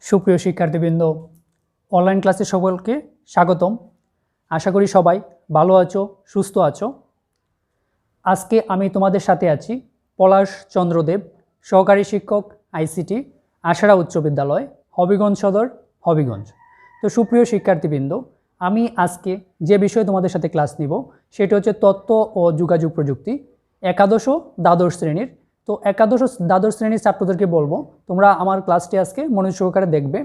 সুপ্রিয় শিক্ষার্থীবৃন্দ, অনলাইন ক্লাসে সকলকে স্বাগতম। আশা করি সবাই ভালো আছো, সুস্থ আছো। আজকে আমি তোমাদের সাথে আছি পলাশ চন্দ্রদেব, সহকারী শিক্ষক আইসিটি, আশারা উচ্চ বিদ্যালয়, হবিগঞ্জ সদর, হবিগঞ্জ। তো সুপ্রিয় শিক্ষার্থীবৃন্দ, আমি আজকে যে বিষয়ে তোমাদের সাথে ক্লাস নিব সেটা হচ্ছে তথ্য ও যোগাযোগ প্রযুক্তি, একাদশ ও দ্বাদশ শ্রেণীর। তো একাদশ ও দ্বাদশ শ্রেণীর ছাত্রদেরকে বলবো তোমরা আমার ক্লাসটি আজকে মনোযোগ সহকারে দেখবে।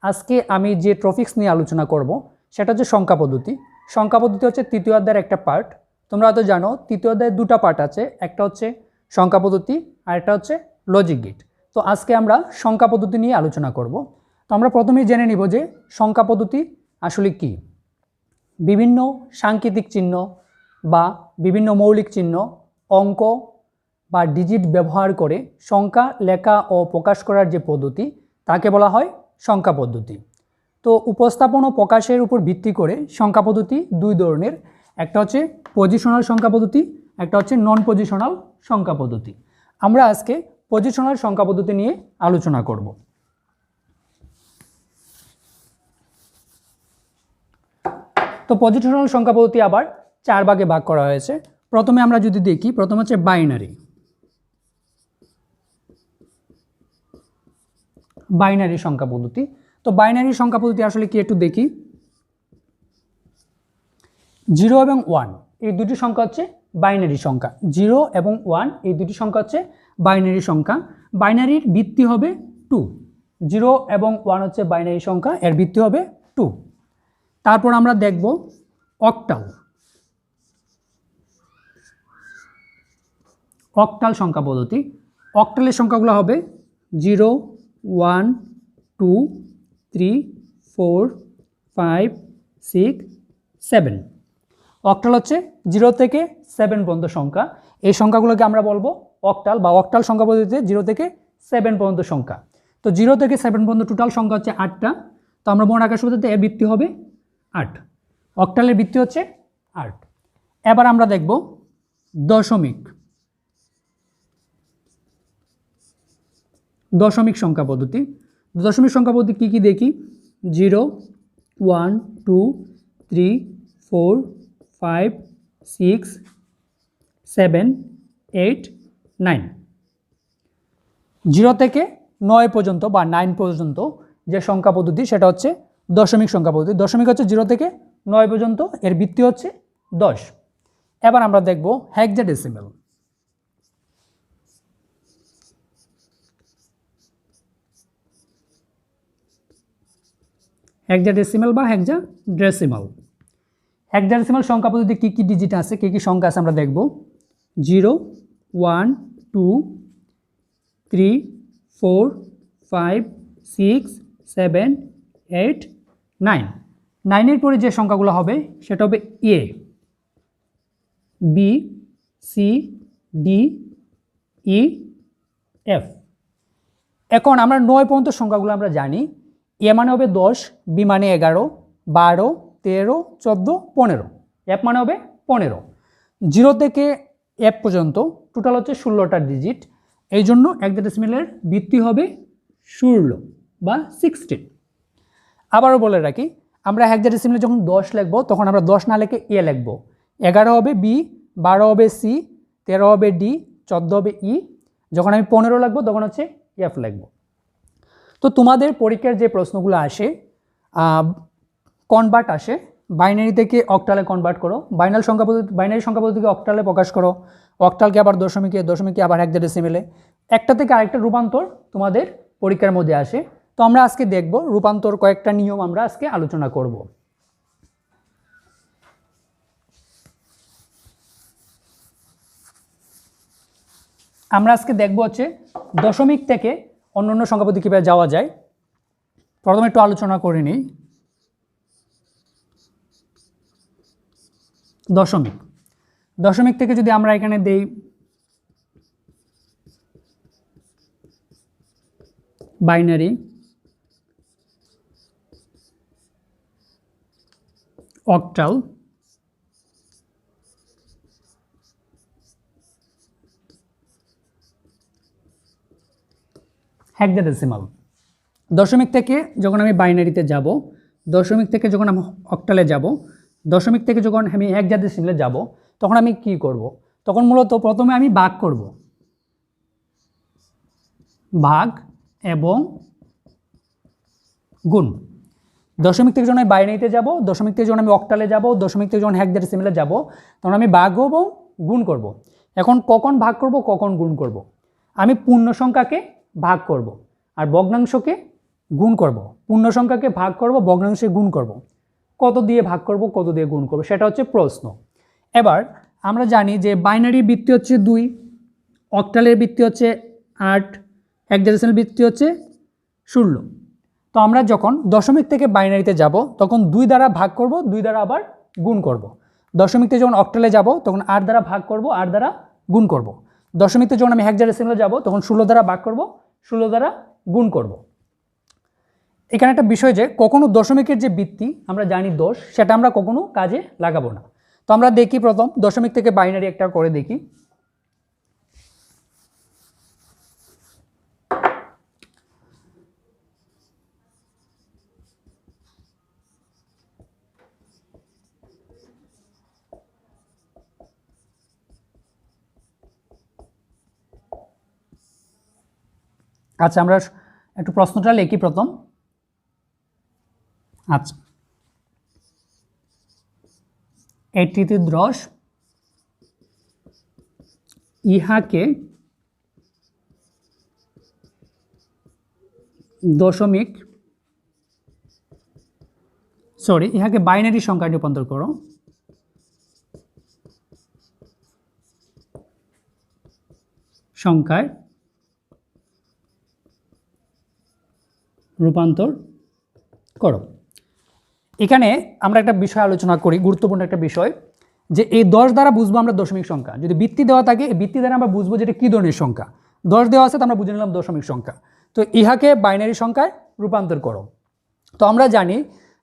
আজকে আমি যে টপিকস নিয়ে আলোচনা করব সেটা হচ্ছে সংখ্যা পদ্ধতি। সংখ্যা পদ্ধতি হচ্ছে তৃতীয় অধ্যায়ের একটা পার্ট। তোমরা হয়তো জানো তৃতীয় অধ্যায়ে দুটো পার্ট আছে, একটা হচ্ছে সংখ্যা পদ্ধতি আর একটা হচ্ছে লজিক গেট। তো আজকে আমরা সংখ্যা পদ্ধতি নিয়ে আলোচনা করব। তো আমরা প্রথমেই জেনে নিব যে সংখ্যা পদ্ধতি আসলে কি। বিভিন্ন সাংকেতিক চিহ্ন বা বিভিন্ন মৌলিক চিহ্ন, অঙ্ক বা ডিজিট ব্যবহার করে সংখ্যা লেখা ও প্রকাশ করার যে পদ্ধতি তাকে বলা হয় সংখ্যা পদ্ধতি। তো উপস্থাপন ও প্রকাশের উপর ভিত্তি করে সংখ্যা পদ্ধতি দুই ধরনের, একটা হচ্ছে পজিশনাল সংখ্যা পদ্ধতি, একটা হচ্ছে নন পজিশনাল সংখ্যা পদ্ধতি। আমরা আজকে পজিশনাল সংখ্যা পদ্ধতি নিয়ে আলোচনা করব। তো পজিশনাল সংখ্যা পদ্ধতি আবার চার ভাগে ভাগ করা হয়েছে। প্রথমে আমরা যদি দেখি, প্রথম হচ্ছে বাইনারি। বাইনারি সংখ্যা পদ্ধতি। তো বাইনারি সংখ্যা পদ্ধতি আসলে কি একটু দেখি। 0 এবং 1 এই দুটি সংখ্যা হচ্ছে বাইনারি সংখ্যা। 0 এবং 1 এই দুটি সংখ্যা হচ্ছে বাইনারি সংখ্যা। বাইনারির ভিত্তি হবে 2। 0 এবং 1 হচ্ছে বাইনারি সংখ্যা, এর ভিত্তি হবে 2। তারপর আমরা দেখব অক্টাল। অক্টাল সংখ্যা পদ্ধতি। অক্টালের সংখ্যাগুলো হবে 0, 1, 2, 3, 4, 5, 6, 7। অক্টাল হচ্ছে 0 থেকে 7 পর্যন্ত সংখ্যা। এই সংখ্যাগুলোকে আমরা বলবো অক্টাল বা অক্টাল সংখ্যা পদ্ধতিতে 0 থেকে 7 পর্যন্ত সংখ্যা। তো 0 থেকে 7 পর্যন্ত টোটাল সংখ্যা হচ্ছে 8টা। তো আমরা মনে রাখার সুবিধাতে এর ভিত্তি হবে 8। অক্টালের ভিত্তি হচ্ছে 8। এবার আমরা দেখব দশমিক। দশমিক সংখ্যা পদ্ধতি। দশমিক সংখ্যা পদ্ধতি কী কী দেখি। 0, 1, 2, 3, 4, 5, 6, 7, 8, 9। 0 থেকে 9 পর্যন্ত বা 9 পর্যন্ত যে সংখ্যা পদ্ধতি সেটা হচ্ছে দশমিক সংখ্যা পদ্ধতি। দশমিক হচ্ছে 0 থেকে 9 পর্যন্ত, এর ভিত্তি হচ্ছে 10। এবার আমরা দেখব হেক্সাডেসিমাল। হেক্সাডেসিমাল বা হেক্সাডেসিমাল। হেক্সাডেসিমাল সংখ্যা পদ্ধতিতে কী কী ডিজিট আছে, কী কী সংখ্যা আছে আমরা দেখব। 0, 1, 2, 3, 4, 5, 6, 7, 8, 9। 9-এর পরে যে সংখ্যাগুলো হবে সেটা হবে এ, বি, সি, ডি, ই, এফ। এখন আমরা 9 পর্যন্ত সংখ্যাগুলো আমরা জানি। এ মানে হবে 10, বি মানে 11, 12, 13, 14, 15, এফ মানে হবে 15। 0 থেকে এফ পর্যন্ত টোটাল হচ্ছে 16টা ডিজিট। এই জন্য হেক্সাডেসিমালের ভিত্তি হবে 16 বা 16। আবারও বলে রাখি, আমরা হেক্সাডেসিমালে যখন 10 লিখব তখন আমরা 10 না লিখে এ লিখব। 11 হবে বি, 12 হবে সি, 13 হবে ডি, 14 হবে ই। যখন আমি 15 লিখব তখন হচ্ছে এফ লিখব। তো তোমাদের পরীক্ষার যে প্রশ্নগুলো আসে, কনভার্ট আসে, বাইনারি থেকে অক্টালে কনভার্ট করো, বাইনারি সংখ্যা পদ্ধতিকে অক্টালে প্রকাশ করো, অক্টালকে আবার দশমিকে, দশমিকে আবার হেক্সাডেসিমালে, একটা থেকে আরেকটা রূপান্তর তোমাদের পরীক্ষার মধ্যে আসে। তো আমরা আজকে দেখব রূপান্তর, কয়েকটা নিয়ম আমরা আজকে আলোচনা করব। আমরা আজকে দেখব হচ্ছে দশমিক থেকে অন্যান্য সংখ্যা পদ্ধতি কীভাবে যাওয়া যায়। প্রথমে একটু আলোচনা করে নিই দশমিক। দশমিক থেকে যদি আমরা এখানে দেই বাইনারি, অক্টাল, হেক্সাডেসিমাল। দশমিক থেকে যখন আমি বাইনারিতে যাব, দশমিক থেকে যখন আমি অক্টালে যাব, দশমিক থেকে যখন আমি হেক্সাডেসিমালে যাব, তখন আমি কি করব? তখন মূলত প্রথমে আমি ভাগ করব, ভাগ এবং গুণ। দশমিক থেকে যখন আমি বাইনারিতে যাব, দশমিক থেকে যখন আমি অক্টালে যাব, দশমিক থেকে যখন হেক্সাডেসিমালে যাব, তখন আমি ভাগ এবং গুণ করব। এখন কখন ভাগ করব, কখন গুণ করব? আমি পূর্ণ সংখ্যাকে ভাগ করব আর ভগ্নাংশকে গুণ করব। পূর্ণ সংখ্যাকে ভাগ করব, ভগ্নাংশে গুণ করব। কত দিয়ে ভাগ করব, কত দিয়ে গুণ করব, সেটা হচ্ছে প্রশ্ন। এবার আমরা জানি যে বাইনারির ভিত্তি হচ্ছে 2, অক্টালের ভিত্তি হচ্ছে 8, হেক্সাডেসিমাল ভিত্তি হচ্ছে 16। তো আমরা যখন দশমিক থেকে বাইনারিতে যাব, তখন 2 দ্বারা ভাগ করব, 2 দ্বারা আবার গুণ করব। দশমিক থেকে যখন অক্টালে যাব, তখন 8 দ্বারা ভাগ করব, 8 দ্বারা গুণ করব। দশমিকতে যখন আমি হেক্সাডেসিমালে যাব, তখন 16 দ্বারা ভাগ করব, 16 দ্বারা গুণ করব। এখানে একটা বিষয় যে কখনো দশমিকের যে ভিত্তি আমরা জানি 10, সেটা আমরা কখনো কাজে লাগাবো না। তো আমরা দেখি প্রথম দশমিক থেকে বাইনারি একটা করে দেখি। আচ্ছা, আমরা একটু প্রশ্নটা লিখি প্রথম। আচ্ছা, 83 ইহাকে দশমিক ইহাকে বাইনারি সংখ্যায় রূপান্তর করো। সংখ্যায় রূপান্তর করো। এখানে আমরা একটা বিষয় আলোচনা করি, গুরুত্বপূর্ণ একটা বিষয়, যে এই 10 দ্বারা বুঝবো আমরা দশমিক সংখ্যা। যদি ভিত্তি দেওয়া থাকে, এই ভিত্তি দ্বারা আমরা বুঝবো যে এটা কী ধরনের সংখ্যা। 10 দেওয়া আছে, তো আমরা বুঝে নিলাম দশমিক সংখ্যা। তো ইহাকে বাইনারি সংখ্যায় রূপান্তর করো। তো আমরা জানি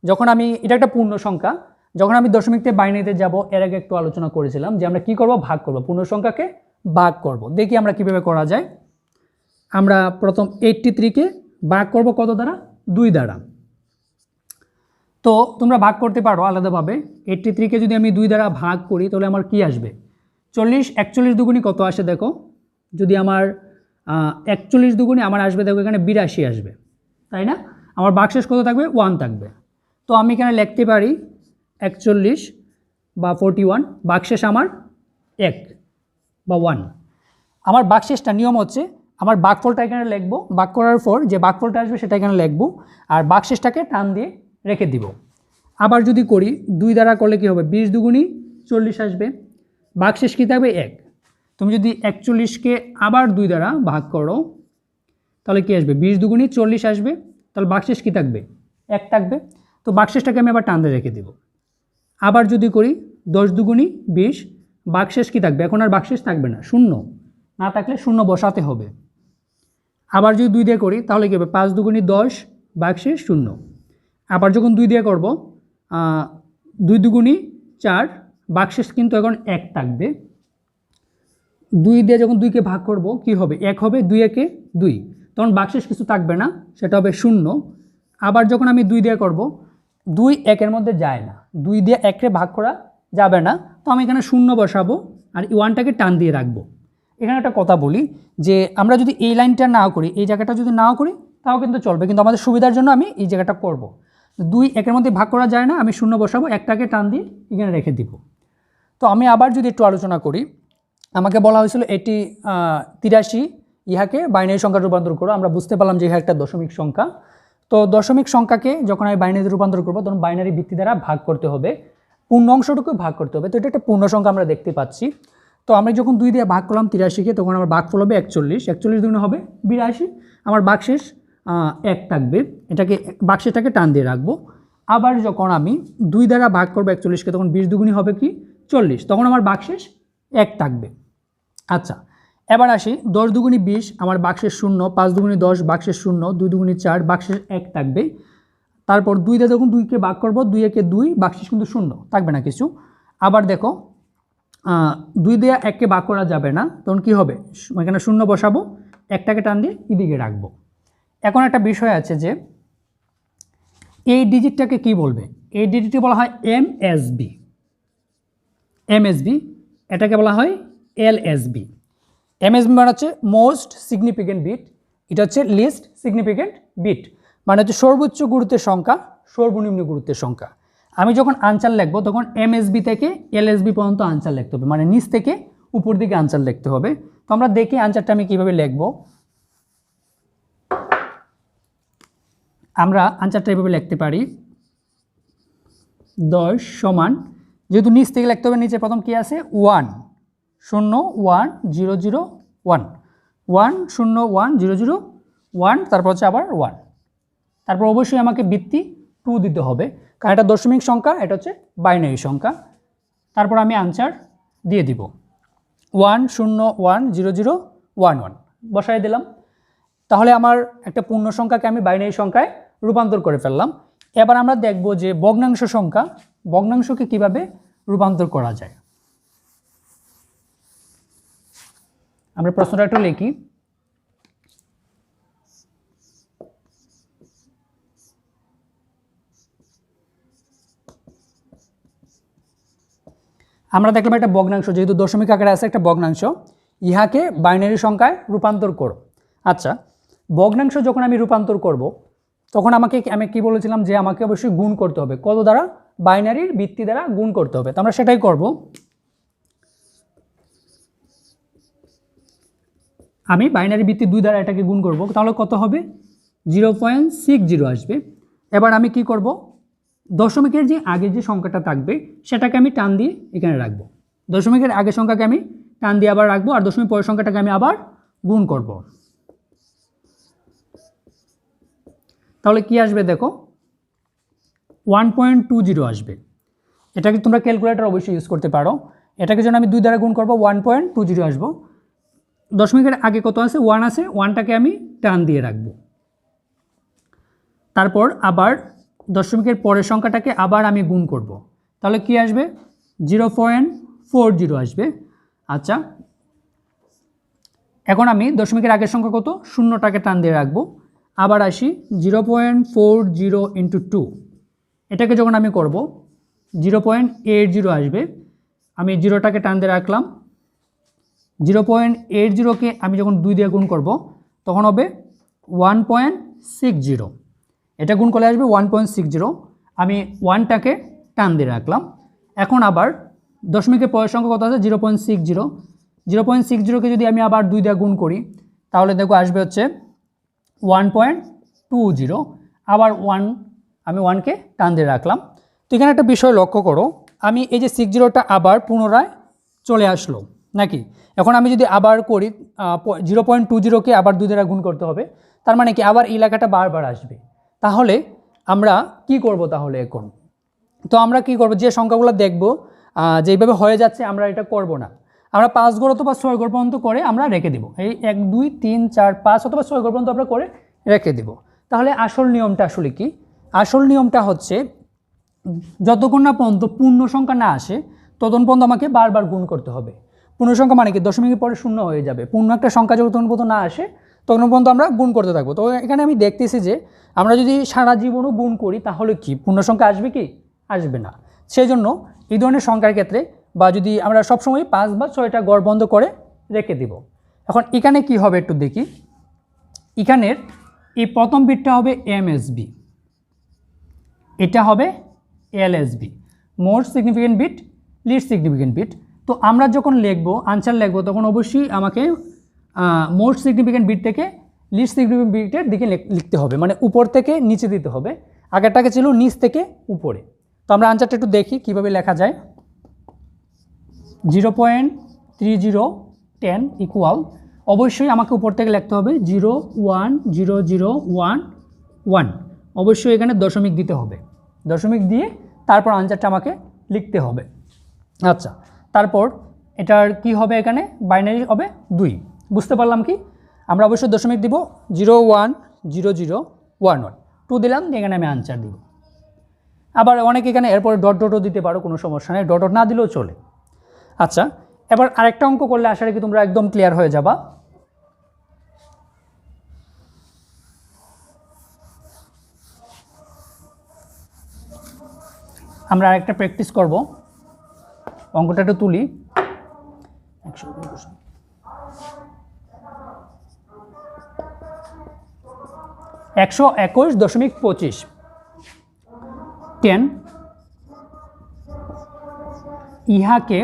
যখন আমি, এটা একটা পূর্ণ সংখ্যা, যখন আমি দশমিক থেকে বাইনারিতে যাব, এর আগে একটু আলোচনা করেছিলাম যে আমরা কি করব, ভাগ করব, পূর্ণ সংখ্যাকে ভাগ করব। দেখি আমরা কিভাবে করা যায়। আমরা প্রথম 83কে ভাগ করব কত দ্বারা? 2 দ্বারা। তো তোমরা ভাগ করতে পারো আলাদাভাবে। 83কে যদি আমি 2 দ্বারা ভাগ করি, তাহলে আমার কি আসবে? 40। 41 দুগুণি কত আসে দেখো। যদি আমার 41 দুগুণি আমার আসবে, দেখো এখানে 82 আসবে, তাই না? আমার ভাগশেষ কত থাকবে? 1 থাকবে। তো আমি এখানে লিখতে পারি 41 বা 41, ভাগশেষ আমার 1 বা 1। আমার ভাগশেষটা নিয়ম হচ্ছে, আমার ভাগফলটা এখানে লিখবো, ভাগ করার পর যে ভাগফলটা আসবে সেটা এখানে লিখবো, আর ভাগশেষটাকে টান দিয়ে রেখে দিব। আবার যদি করি 2 দ্বারা করলে কি হবে? 20 দুগুণি 40 আসবে, ভাগশেষ কী থাকবে? 1। তুমি যদি 41কে আবার 2 দ্বারা ভাগ করো, তাহলে কি আসবে? 20 দুগুণি 40 আসবে, তাহলে ভাগশেষ কী থাকবে? 1 থাকবে। তো ভাগশেষটাকে আমি আবার টান দিয়ে রেখে দিব। আবার যদি করি 10 দুগুণি 20, ভাগশেষ কী থাকবে? এখন আর ভাগশেষ থাকবে না, 0। না থাকলে 0 বসাতে হবে। আবার যদি 2 দিয়ে করি, তাহলে কী হবে? 5 দুগুণি 10, ভাগশেষ 0। আবার যখন 2 দিয়ে করব, 2 দুগুণি 4, ভাগশেষ কিন্তু এখন 1 থাকবে। 2 দিয়ে যখন 2কে ভাগ করব, কি হবে? 1 হবে, 2 একে 2, তখন ভাগশেষ কিছু থাকবে না, সেটা হবে 0। আবার যখন আমি 2 দিয়ে করব, 2 1-এর মধ্যে যায় না, 2 দিয়ে 1-কে ভাগ করা যাবে না, তো আমি এখানে 0 বসাবো আর 1টাকে টান দিয়ে রাখবো। এখানে একটা কথা বলি যে আমরা যদি এই লাইনটা না করি, এই জায়গাটা যদি নাও করি, তাও কিন্তু চলবে, কিন্তু আমাদের সুবিধার জন্য আমি এই জায়গাটা করব। 2 1-এর মধ্যে ভাগ করা যায় না, আমি 0 বসাবো, 1টাকে টান দিয়ে এখানে রেখে দিব। তো আমি আবার যদি একটু আলোচনা করি, আমাকে বলা হয়েছিল এটি 83 ইহাকে বাইনারি সংখ্যা রূপান্তর করো। আমরা বুঝতে পারলাম যে ইহা একটা দশমিক সংখ্যা। তো দশমিক সংখ্যাকে যখন আমি বাইনারিতে রূপান্তর করবো, তখন বাইনারি ভিত্তি দ্বারা ভাগ করতে হবে, পূর্ণ অংশটুকু ভাগ করতে হবে। তো এটা একটা পূর্ণ সংখ্যা আমরা দেখতে পাচ্ছি। তো আমি যখন 2 দিয়ে ভাগ করলাম 83কে, তখন আমার ভাগফল হবে 41। 41 দুগুণে হবে 82, আমার ভাগশেষ 1 থাকবে, এটাকে ভাগশেষটাকে টান দিয়ে রাখবো। আবার যখন আমি 2 দ্বারা ভাগ করবো 41কে, তখন 20 দুগুণি হবে কি? 40, তখন আমার ভাগশেষ 1 থাকবে। আচ্ছা, এবার আসি 10 দুগুণি 20, আমার ভাগশেষ 0, 5 দুগুণি 10, ভাগশেষ 0, 2 দুগুণি 4, ভাগশেষ 1 থাকবে। তারপর 2 দিয়ে যখন 2কে ভাগ করবো, 2 একে 2, ভাগশেষ কিন্তু 0 থাকবে না কিছু। আবার দেখো 2 দিয়ে 1কে ভাগ করা যাবে না, তখন কি হবে? এখানে 0 বসাবো, 1টাকে টান দিয়ে এদিকে রাখবো। এখন একটা বিষয় আছে যে এই ডিজিটটাকে কি বলবে, এই ডিজিটকে বলা হয় এমএসবি, এমএসবি, এটাকে বলা হয় এলএসবি। এমএসবি মানে হচ্ছে মোস্ট সিগনিফিকেন্ট বিট, এটা হচ্ছে লিস্ট সিগনিফিকেন্ট বিট, মানে হচ্ছে সর্বোচ্চ গুরুত্বের সংখ্যা, সর্বনিম্ন গুরুত্বের সংখ্যা। আমি যখন আনসার লিখব তখন এমএসবি থেকে এলএসবি পর্যন্ত আনসার লিখতে হবে, মানে নিচ থেকে উপর দিকে আনসার লিখতে হবে। তো আমরা দেখি আনসারটা আমি কীভাবে লিখব। আমরা আনসারটা এভাবে লিখতে পারি 10 সমান, যেহেতু নিচ থেকে লিখতে হবে, নিচে প্রথম কি আছে 1 0 1 0 0 1 1 0 1 0 0 1, তারপর হচ্ছে আবার 1, তারপর অবশ্যই আমাকে ভিত্তি 2 দিতে হবে, কারণ এটা দশমিক সংখ্যা, এটা হচ্ছে বাইনারি সংখ্যা। তারপর আমি আনসার দিয়ে দিব 1 0 1 0 0 1 1 বসাই দিলাম। তাহলে আমার একটা পূর্ণ সংখ্যাকে আমি বাইনারি সংখ্যায় রূপান্তর করে ফেললাম। এবার আমরা দেখব যে ভগ্নাংশ সংখ্যা, ভগ্নাংশকে কিভাবে রূপান্তর করা যায়। আমরা প্রশ্নটা একটু লিখি। আমরা দেখলাম একটা ভগ্নাংশ, যেহেতু দশমিক আকারে আছে একটা ভগ্নাংশ, ইহাকে বাইনারি সংখ্যায় রূপান্তর করো। আচ্ছা, ভগ্নাংশ যখন আমি রূপান্তর করব তখন আমি কি বলেছিলাম যে আমাকে অবশ্যই গুণ করতে হবে, কত দ্বারা, বাইনারির ভিত্তি দ্বারা গুণ করতে হবে। তো আমরা সেটাই করব। আমি বাইনারি ভিত্তি 2 দ্বারা এটাকে গুণ করব, তাহলে কত হবে 0.60 আসবে। এবার আমি কি করব, দশমিকের যে আগে যে সংখ্যাটা থাকবে সেটাকে আমি টান দিয়ে এখানে রাখবো, দশমিকের আগের সংখ্যাকে আমি টান দিয়ে আবার রাখবো, আর দশমিক পরের সংখ্যাটাকে আমি আবার গুণ করব। তাহলে কি আসবে দেখো 1.20 আসবে। এটাকে তোমরা ক্যালকুলেটর অবশ্যই ইউজ করতে পারো। এটাকে যখন আমি 2 দ্বারা গুণ করব 1.20 আসবো। দশমিকের আগে কত আছে 1 আছে, 1টাকে আমি টান দিয়ে রাখবো, তারপর আবার দশমিকের পরের সংখ্যাটাকে আবার আমি গুণ করব, তাহলে কি আসবে 0.40 আসবে। আচ্ছা, এখন আমি দশমিকের আগের সংখ্যা কত, শূন্যটাকে টান দিয়ে রাখবো, আবার আসি 0.40 × 2, এটাকে যখন আমি করব 0.80 আসবে। আমি 0টাকে টান দিয়ে রাখলাম, 0.80কে আমি যখন 2 দিয়ে গুণ করব তখন হবে 1.60, এটা গুণ করলে আসবে 1.60। আমি 1টাকে টান দিয়ে রাখলাম। এখন আবার দশমিকের পরের সংখ্যা কত আছে 0.60, 0.60কে যদি আমি আবার 2 দিয়ে গুণ করি তাহলে দেখো আসবে হচ্ছে 1.20, আবার 1, আমি 1কে টান দিয়ে রাখলাম। তো এখানে একটা বিষয় লক্ষ্য করো, আমি এই যে 60টা আবার পুনরায় চলে আসলো নাকি। এখন আমি যদি আবার করি 0.20কে আবার 2 দ্বারা গুণ করতে হবে, তার মানে কি আবার এই লেখাটা বারবার আসবে। তাহলে আমরা কি করব তাহলে এখন, তো আমরা কি করব, যে সংখ্যাগুলো দেখব যেইভাবে হয়ে যাচ্ছে আমরা এটা করব না, আমরা 5 ঘর অথবা 6 ঘর পর্যন্ত করে আমরা রেখে দেব। এই 1 2 3 4 5 অথবা 6 ঘর পর্যন্ত আমরা করে রেখে দেব। তাহলে আসল নিয়মটা আসলে কি, আসল নিয়মটা হচ্ছে যতক্ষণ না পর্যন্ত পূর্ণ সংখ্যা না আসে ততক্ষণ পর্যন্ত আমাকে বারবার গুণ করতে হবে। পূর্ণ সংখ্যা মানে কি, দশমিকের পরে শূন্য হয়ে যাবে, পূর্ণ একটা সংখ্যা যতক্ষণ পর্যন্ত না আসে তখন পর্যন্ত আমরা গুণ করতে থাকবো। তো এখানে আমি দেখতেছি যে আমরা যদি সারা জীবনও গুণ করি তাহলে কি পূর্ণ সংখ্যা আসবে কি, আসবে না। সেই জন্য এই ধরনের সংখ্যার ক্ষেত্রে বা যদি আমরা সবসময় 5 বা 6টা ঘর বন্ধ করে রেখে দিব। এখন এখানে কি হবে একটু দেখি, এখানের এই প্রথম বিটটা হবে এমএসবি, এটা হবে LSB, most significant bit, least significant bit. তো আমরা যখন লিখবো আনসার লিখবো তখন অবশ্যই আমাকে মোস্ট সিগনিফিকেন্ট বিট থেকে লিস্ট সিগনিফিকেন্ট বিটের দিকে লিখতে হবে, মানে উপর থেকে নিচে দিতে হবে। আগেরটাকে ছিল নিচ থেকে উপরে। তো আমরা আনসারটা একটু দেখি কিভাবে লেখা যায়। 0.3010 ইকুয়াল, অবশ্যই আমাকে উপর থেকে লিখতে হবে 0 1 0 0 1 1, অবশ্যই এখানে দশমিক দিতে হবে, দশমিক দিয়ে তারপর আনসারটা আমাকে লিখতে হবে। আচ্ছা, তারপর এটার কি হবে, এখানে বাইনারি হবে 2, বুঝতে পারলাম কি, আমরা অবশ্যই দশমিক দিব 0 1 0 0 1 1, 2 দিলাম, এখানে আমি আনসার দিব। আবার অনেকে এখানে এরপরে ডট ডটও দিতে পারো, কোনো সমস্যা নেই, ডট ডট না দিলেও চলে। আচ্ছা, এবার আরেকটা অঙ্ক করলে আশা করি তোমরা একদম ক্লিয়ার হয়ে যাবা। আমরা আরেকটা প্র্যাকটিস করব। অঙ্কটা একটু তুলি। 121.25 10 ইহাকে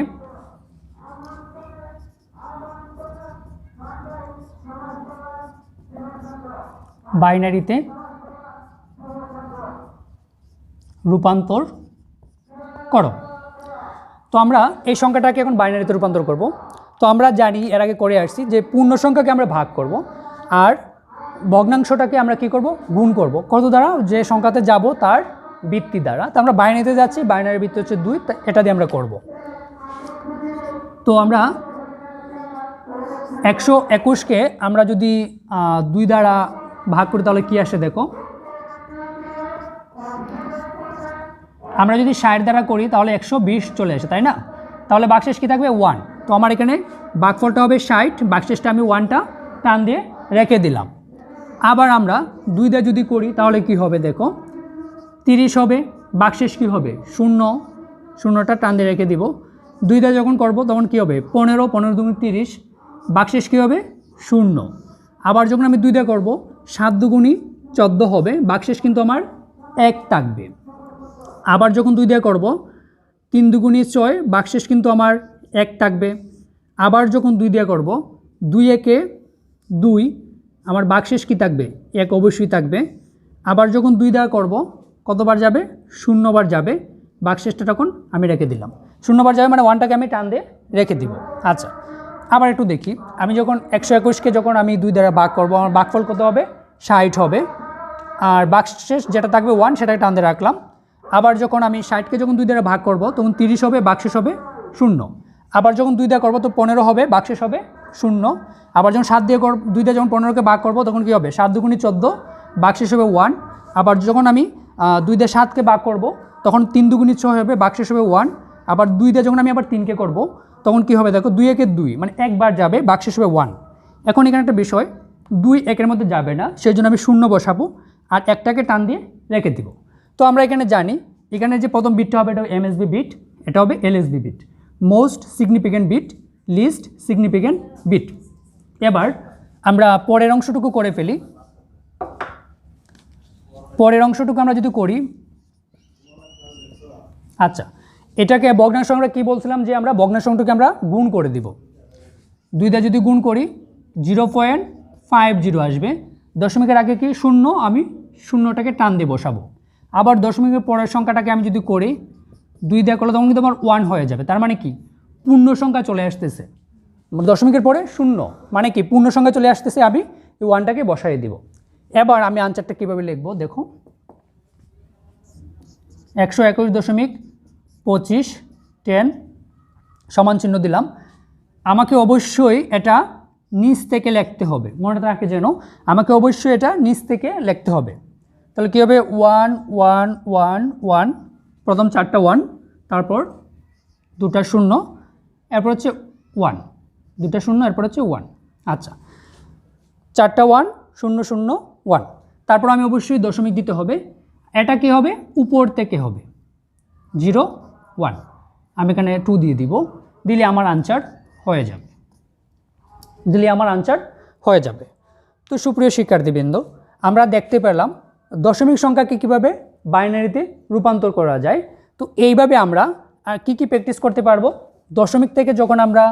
বাইনারিতে রূপান্তর করো। তো আমরা এই সংখ্যাটাকে এখন বাইনারিতে রূপান্তর করব। তো আমরা জানি, এর আগে করে আসছি, যে পূর্ণ সংখ্যাকে আমরা ভাগ করব আর ভগ্নাংশটাকে আমরা কি করব, গুণ করব। কত দ্বারা? যে সংখ্যাতে যাব তার ভিত্তি দ্বারা। তো আমরা বাইনারিতে যাচ্ছি, বাইনারির ভিত্তি হচ্ছে 2, এটা দিয়ে আমরা করব। তো আমরা 121কে আমরা যদি 2 দ্বারা ভাগ করি তাহলে কি আসে দেখো। আমরা যদি 60 দ্বারা করি তাহলে 120 চলে আসে, তাই না? তাহলে বাকশেষ কী থাকবে? 1। তো আমার এখানে ভাগফলটা হবে 60, বাকশেষটা আমি 1টা টান দিয়ে রেখে দিলাম। আবার আমরা 2 দিয়ে যদি করি তাহলে কি হবে দেখো, 30 হবে। বাকশেষ কী হবে? 0, 0টা টান দিয়ে রেখে দিব। 2 দিয়ে যখন করব তখন কি হবে? 15, 15 2 30, বাকশেষ কী হবে? 0। আবার যখন আমি 2 দিয়ে করব 7 2 14 হবে, বাকশেষ কিন্তু আমার 1 থাকবে। আবার যখন 2 দিয়ে করব 3 2 6, বাকশেষ কিন্তু আমার 1 থাকবে। আবার যখন 2 দিয়ে করব 2 1 2, আমার বাকশেষ কি থাকবে? 1 অবশ্যই থাকবে। আবার যখন 2 দিয়ে করব কতবার যাবে? 0 বার যাবে, বাকশেষটা তখন আমি রেখে দিলাম। 0 বার যাবে মানে 1টাকে আমি টান দিয়ে রেখে দিব। আচ্ছা, আবার একটু দেখি। আমি যখন 121কে যখন আমি 2 দ্বারা ভাগ করব, আমার ভাগফল কত হবে? 60 হবে। আর বাকশেষ যেটা থাকবে 1, সেটাকে টান দিয়ে রাখলাম। আবার যখন আমি 60কে যখন 2 দ্বারা ভাগ করব তখন 30 হবে, বাকশেষ হবে 0। আবার যখন 2 দিয়ে করব তো 15 হবে, বাকশেষ হবে 0। আবার যখন 7 দিয়ে 2 দিয়ে যখন 15কে ভাগ করব তখন কি হবে? 7 2 14, বাকশেষ হবে 1। আবার যখন আমি 2 দিয়ে 7কে ভাগ করব তখন 3 2 6 হবে, বাকশেষ হবে 1। আবার 2 দিয়ে যখন আমি আবার 3কে করব তখন কি হবে দেখো, 2 1 2, মানে একবার যাবে, বাকশেষ হবে 1। এখন এখানে একটা বিষয়, 2 1-এর মধ্যে যাবে না, সেই জন্য আমি 0 বসাবো আর 1টাকে টান দিয়ে রেখে দিব। তো আমরা এখানে জানি, এখানে যে প্রথম বিটটা হবে এটা এমএসবি বিট, এটা হবে LSB bit, most significant bit, least significant bit. এবার আমরা পরের অংশটুকু করে ফেলি। পরের অংশটুকু আমরা যদি করি, আচ্ছা, এটাকে ভগ্নাংশ আমরা কী বলছিলাম, যে আমরা ভগ্নাংশটাকে আমরা গুণ করে দিব। 2 দিয়ে যদি গুণ করি 0.50 আসবে। দশমিকের আগে কি? 0, আমি 0টাকে টান দিয়ে বসাবো। আবার দশমিকের পরের সংখ্যাটাকে আমি যদি করি 2 দিয়ে করলে তখন কিন্তু আমার 1 হয়ে যাবে। তার মানে কি? পূর্ণ সংখ্যা চলে আসতেছে। দশমিকের পরে 0 মানে কি? পূর্ণ সংখ্যা চলে আসতেছে, আমি এই 1টাকে বসাই দিব। এবার আমি আনসারটা কীভাবে লিখব দেখো, 121.25 10 সমান চিহ্ন দিলাম। আমাকে অবশ্যই এটা নিচ থেকে লিখতে হবে, মনে রাখে যেন আমাকে অবশ্যই এটা নিচ থেকে লিখতে হবে। তাহলে কী হবে? 1 1 1 1, প্রথম 4টা 1, তারপর 2টা 0, এরপর হচ্ছে 1, 2টা 0, এরপর হচ্ছে 1। আচ্ছা, 4টা 1 0 0 1, তারপর আমি অবশ্যই দশমিক দিতে হবে। এটা কি হবে? উপর থেকে হবে 0 1, আমি এখানে 2 দিয়ে দিব, দিলে আমার আনসার হয়ে যাবে। তো সুপ্রিয় শিক্ষার্থীবৃন্দ, আমরা দেখতে পেলাম দশমিক সংখ্যাকে কীভাবে বাইনারিতে রূপান্তর করা যায়। তো এইভাবে আমরা আর কী প্র্যাকটিস করতে পারবো? দশমিক থেকে যখন আমরা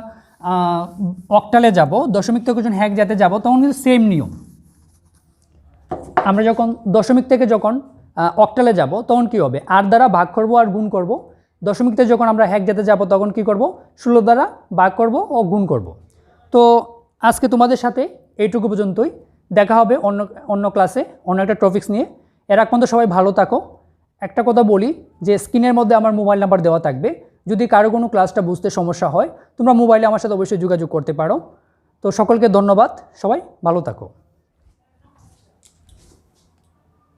অক্টালে যাব, দশমিক থেকে যখন হেক্সাতে যাব, তখন কিন্তু সেম নিয়ম। আমরা যখন দশমিক থেকে যখন অক্টালে যাব তখন কি হবে? 8 দ্বারা ভাগ করব আর গুণ করব। দশমিক থেকে যখন আমরা হেক্সাতে যাব তখন কি করব? 16 দ্বারা ভাগ করব ও গুণ করব। তো আজকে তোমাদের সাথে এইটুকু পর্যন্তই। দেখা হবে অন্য ক্লাসে অন্য একটা টপিকস নিয়ে। এর আগ পর্যন্ত সবাই ভালো থাকো। একটা কথা বলি যে স্ক্রিনের মধ্যে আমার মোবাইল নাম্বার দেওয়া থাকবে, যদি কারো কোনো ক্লাসটা বুঝতে সমস্যা হয় তোমরা মোবাইলে আমার সাথে অবশ্যই যোগাযোগ করতে পারো। তো সকলকে ধন্যবাদ, সবাই ভালো থাকো।